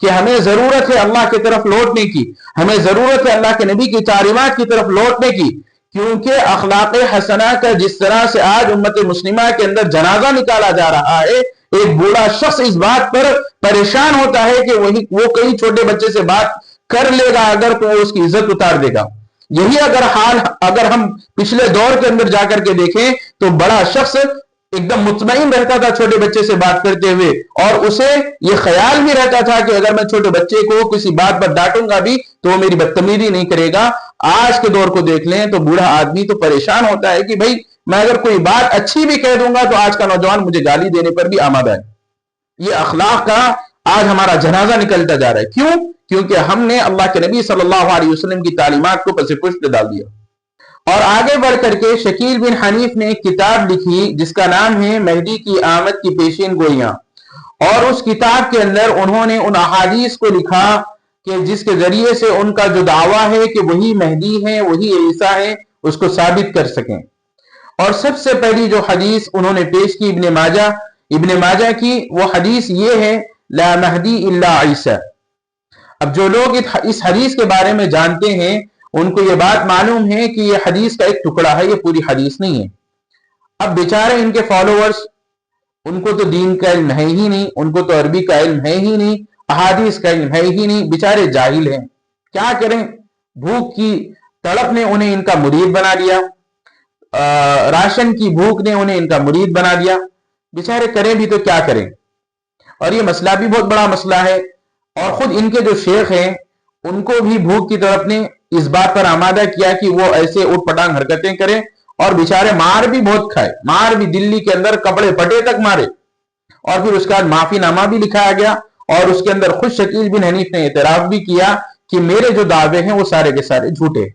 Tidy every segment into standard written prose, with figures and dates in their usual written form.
کہ ہمیں ضرورت ہے اللہ کی طرف لوٹنے کی، ہمیں ضرورت ہے اللہ کے نبی کی تعلیمات کی طرف لوٹنے کی، کیونکہ اخلاق حسنہ کا جس طرح سے آج امت مسلمہ کے اندر جنازہ نکالا جا رہا ہے، ایک بوڑھا شخص اس بات پر پریشان ہوتا ہے کہ وہ کئی چھوٹے بچے سے بات کر لے گا اگر تو وہ اس کی عزت اتار دے گا۔ یہی اگر ہم پچھلے دور کے اندر جا کر کے دیکھیں تو بڑا شخص ایک دم مطمئن رہتا تھا چھوٹے بچے سے بات کرتے ہوئے، اور اسے یہ خیال بھی رہتا تھا کہ اگر میں چھوٹے بچے کو کسی بات پر ڈانٹوں گا بھی تو وہ میری بدتمیزی نہیں کرے گا۔ آج کے دور کو دیکھ لیں تو بوڑھا آدمی تو پریشان ہوتا ہے کہ بھائی میں اگر کوئی بات اچھی بھی کہہ دوں گا تو آج کا نوجوان مجھے گالی دینے پر بھی آمادہ ہے۔ یہ اخلاق کا آج ہمارا جنازہ نکلتا جا رہا ہے۔ کیوں؟ کیونکہ ہم نے اللہ کے نبی صلی اللہ علیہ وسلم کی تعلیمات کو پس پشت ڈال دیا۔ اور آگے بڑھ کر کے شکیل بن حنیف نے ایک کتاب لکھی جس کا نام ہے مہدی کی آمد کی پیشین گوئیاں، اور اس کتاب کے اندر انہوں نے ان احادیث کو لکھا کہ جس کے ذریعے سے ان کا جو دعویٰ ہے کہ وہی مہدی ہے، وہی عیسیٰ ہے، اس کو ثابت کر سکیں۔ اور سب سے پہلی جو حدیث انہوں نے پیش کی ابن ماجہ کی، وہ حدیث یہ ہے لا مہدی الا عیسیٰ۔ اب جو لوگ اس حدیث کے بارے میں جانتے ہیں ان کو یہ بات معلوم ہے کہ یہ حدیث کا ایک ٹکڑا ہے، یہ پوری حدیث نہیں ہے۔ اب بیچارے ان کے فالوورز، ان کو تو دین کا علم ہے ہی نہیں، ان کو تو عربی کا علم ہے ہی نہیں، احادیث کا علم ہے ہی نہیں، بیچارے جاہل ہیں۔ کیا کریں؟ بھوک کی تڑپ نے انہیں ان کا مرید بنا دیا، راشن کی بھوک نے انہیں ان کا مرید بنا دیا، بیچارے کریں بھی تو کیا کریں؟ اور یہ مسئلہ بھی بہت بڑا مسئلہ ہے، اور خود ان کے جو شیخ ہیں ان کو بھی بھوک کی طرف نے اس بات پر آمادہ کیا کہ وہ ایسے اٹھ پٹانگ حرکتیں کریں، اور بیچارے مار بھی بہت کھائے، مار بھی دلی کے اندر کپڑے پٹے تک مارے، اور پھر اس کے بعد معافی نامہ بھی لکھایا گیا، اور اس کے اندر خود شکیل بن حنیف نے اعتراف بھی کیا کہ میرے جو دعوے ہیں وہ سارے کے سارے جھوٹے۔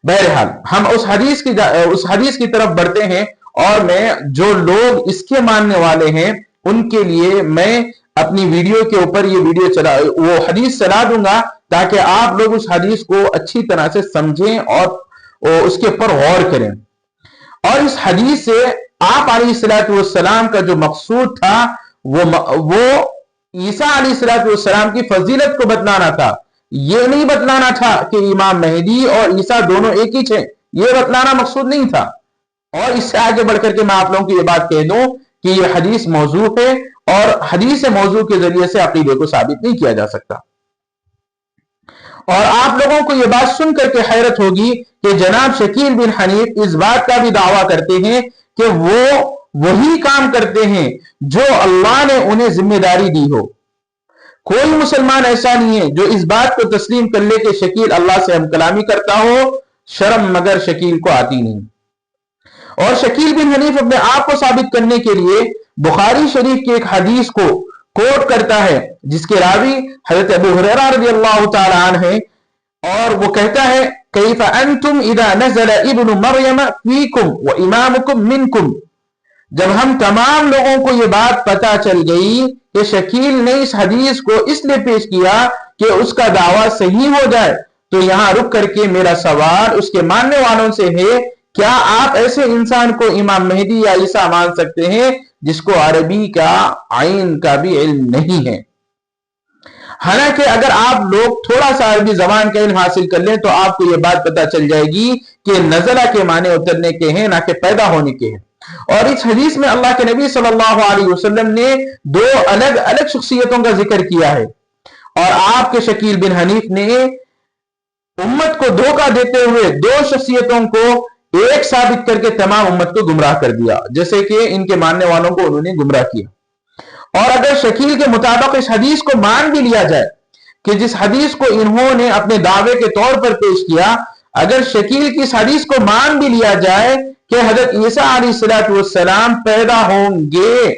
بہرحال ہم اس حدیث کی طرف بڑھتے ہیں، اور میں جو لوگ اس کے ماننے والے ہیں ان کے لیے میں اپنی ویڈیو کے اوپر یہ وہ حدیث چلا دوں گا تاکہ آپ لوگ اس حدیث کو اچھی طرح سے سمجھیں اور اس کے اوپر غور کریں۔ اور اس حدیث سے آپ علیہ السلام کا جو مقصود تھا وہ عیسیٰ علیہ السلام کی فضیلت کو بتلانا تھا، یہ نہیں بتلانا تھا کہ امام مہدی اور عیسیٰ دونوں ایک ہی تھے، یہ بتلانا مقصود نہیں تھا۔ اور اس سے آگے بڑھ کر کے میں آپ لوگوں کو یہ بات کہہ دوں کہ یہ حدیث موضوع ہے، اور حدیث موضوع کے ذریعے سے عقیدے کو ثابت نہیں کیا جا سکتا۔ اور آپ لوگوں کو یہ بات سن کر کے حیرت ہوگی کہ جناب شکیل بن حنیف اس بات کا بھی دعویٰ کرتے ہیں کہ وہ وہی کام کرتے ہیں جو اللہ نے انہیں ذمہ داری دی ہو۔ کوئی مسلمان ایسا نہیں ہے جو اس بات کو تسلیم کر لے کہ شکیل اللہ سے ہم کلامی کرتا ہو، شرم مگر شکیل کو آتی نہیں۔ اور شکیل بن حنیف اپنے آپ کو ثابت کرنے کے لیے بخاری شریف کی ایک حدیث کو کوٹ کرتا ہے جس کے راوی حضرت ابو ہریرہ رضی اللہ تعالی عنہ ہے، اور وہ کہتا ہے کیف انتم اذا نزل ابن مریم فیکم وامامکم منکم۔ جب ہم تمام لوگوں کو یہ بات پتا چل گئی کہ شکیل نے اس حدیث کو اس لیے پیش کیا کہ اس کا دعویٰ صحیح ہو جائے، تو یہاں رک کر کے میرا سوال اس کے ماننے والوں سے ہے، کیا آپ ایسے انسان کو امام مہدی یا عیسیٰ مان سکتے ہیں جس کو عربی کا عین کا بھی علم نہیں ہے؟ حالانکہ اگر آپ لوگ تھوڑا سا عربی زبان کا علم حاصل کر لیں تو آپ کو یہ بات پتا چل جائے گی کہ نزلہ کے معنی اترنے کے ہیں، نہ کہ پیدا ہونے کے ہیں۔ اور اس حدیث میں اللہ کے نبی صلی اللہ علیہ وسلم نے دو الگ الگ شخصیتوں کا ذکر کیا ہے، اور آپ کے شکیل بن حنیف نے امت کو دھوکہ دیتے ہوئے دو شخصیتوں کو ایک ثابت کر کے تمام امت کو گمراہ کر دیا، جیسے کہ ان کے ماننے والوں کو انہوں نے گمراہ کیا۔ اور اگر شکیل کے مطابق اس حدیث کو مان بھی لیا جائے کہ جس حدیث کو انہوں نے اپنے دعوے کے طور پر پیش کیا، اگر شکیل کی اس حدیث کو مان بھی لیا جائے کہ حضرت عیسیٰ علیہ السلام پیدا ہوں گے،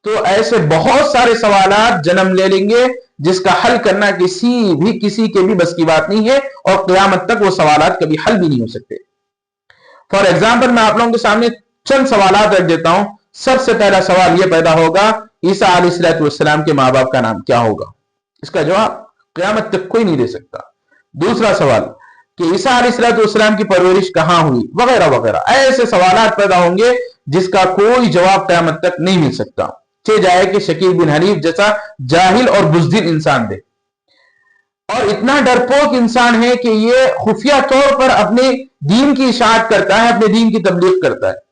تو ایسے بہت سارے سوالات جنم لے لیں گے جس کا حل کرنا کسی کے بھی بس کی بات نہیں ہے، اور قیامت تک وہ سوالات کبھی حل بھی نہیں ہو سکتے۔ فار ایگزامپل میں آپ لوگوں کے سامنے چند سوالات رکھ دیتا ہوں۔ سب سے پہلا سوال یہ پیدا ہوگا عیسیٰ علیہ السلام کے ماں باپ کا نام کیا ہوگا؟ اس کا جواب قیامت تک کوئی نہیں دے سکتا۔ دوسرا سوال کہ عیسیٰ علیہ السلام کی پرورش کہاں ہوئی، وغیرہ وغیرہ، ایسے سوالات پیدا ہوں گے جس کا کوئی جواب قیامت تک نہیں مل سکتا۔ جائے کہ شکیل بن حنیف جیسا جاہل اور بزدل انسان دے، اور اتنا ڈرپوک انسان ہے کہ یہ خفیہ طور پر اپنے دین کی اشاعت کرتا ہے، اپنے دین کی تبلیغ کرتا ہے۔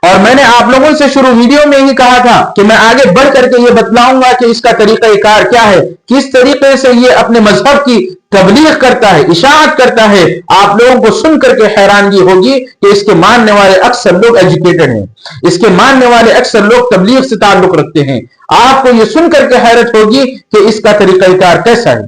اور میں نے آپ لوگوں سے شروع ویڈیو میں ہی کہا تھا کہ میں آگے بڑھ کر کے یہ بتلاؤں گا کہ اس کا طریقہ کار کیا ہے، کس طریقے سے یہ اپنے مذہب کی تبلیغ کرتا ہے، اشاعت کرتا ہے۔ آپ لوگوں کو سن کر کے حیرانگی ہوگی کہ اس کے ماننے والے اکثر لوگ ایجوکیٹڈ ہیں، اس کے ماننے والے اکثر لوگ تبلیغ سے تعلق رکھتے ہیں۔ آپ کو یہ سن کر کے حیرت ہوگی کہ اس کا طریقہ کار کیسا ہے۔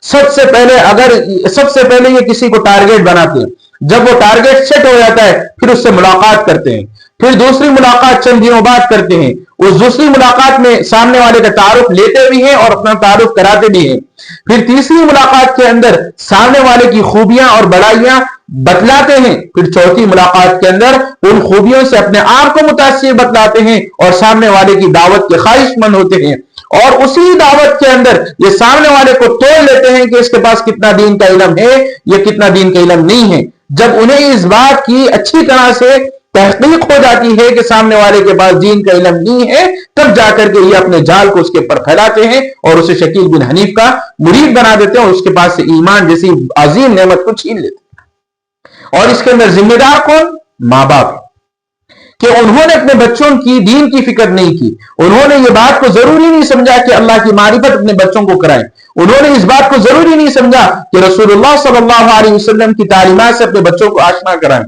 سب سے پہلے یہ کسی کو ٹارگیٹ بناتے ہیں، جب وہ ٹارگیٹ سیٹ ہو جاتا ہے پھر اس سے ملاقات کرتے ہیں، پھر دوسری ملاقات چند دنوں بعد کرتے ہیں، اس دوسری ملاقات میں سامنے والے کا تعارف لیتے بھی ہیں اور اپنا تعارف کراتے بھی ہیں، پھر تیسری ملاقات کے اندر سامنے والے کی خوبیاں اور بڑائیاں بتلاتے ہیں، پھر چوتھی ملاقات کے اندر ان خوبیوں سے اپنے آپ کو متاثر بتلاتے ہیں اور سامنے والے کی دعوت کے خواہش مند ہوتے ہیں، اور اسی دعوت کے اندر یہ سامنے والے کو تول لیتے ہیں کہ اس کے پاس کتنا دین کا علم ہے یا کتنا دین کا علم نہیں ہے۔ جب انہیں اس بات کی اچھی طرح سے تحقیق ہو جاتی ہے کہ سامنے والے کے پاس دین کا علم نہیں ہے، تب جا کر کے یہ اپنے جال کو اس کے پر پھیلاتے ہیں اور اسے شکیل بن حنیف کا مرید بنا دیتے ہیں اور اس کے پاس سے ایمان جیسی عظیم نعمت کو چھین لیتے ہیں۔ اور اس کے اندر ذمہ دار کون؟ ماں باپ، کہ انہوں نے اپنے بچوں کی دین کی فکر نہیں کی، انہوں نے یہ بات کو ضروری نہیں سمجھا کہ اللہ کی معرفت اپنے بچوں کو کرائیں، انہوں نے اس بات کو ضروری نہیں سمجھا کہ رسول اللہ صلی اللہ علیہ وسلم کی تعلیمات سے اپنے بچوں کو آشنا کرائیں۔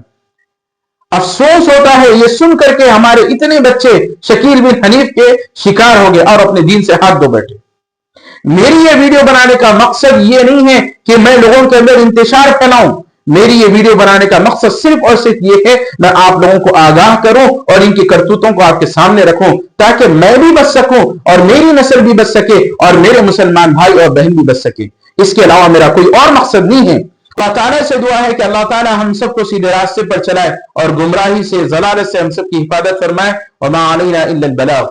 افسوس ہوتا ہے یہ سن کر کے ہمارے اتنے بچے شکیل بن حنیف کے شکار ہو گئے اور اپنے دین سے ہاتھ دھو بیٹھے۔ میری یہ ویڈیو بنانے کا مقصد یہ نہیں ہے کہ میں لوگوں کے اندر انتشار پھیلاؤں، میری یہ ویڈیو بنانے کا مقصد صرف اور صرف یہ ہے میں آپ لوگوں کو آگاہ کروں اور ان کی کرتوتوں کو آپ کے سامنے رکھوں تاکہ میں بھی بچ سکوں اور میری نسل بھی بچ سکے اور میرے مسلمان بھائی اور بہن بھی بچ سکے۔ اس کے علاوہ میرا کوئی اور مقصد نہیں ہے۔ اللہ تعالیٰ سے دعا ہے کہ اللہ تعالیٰ ہم سب کو سیدھے راستے پر چلائے اور گمراہی سے، ضلالت سے ہم سب کی حفاظت فرمائے۔ وما علینا الا البلاغ۔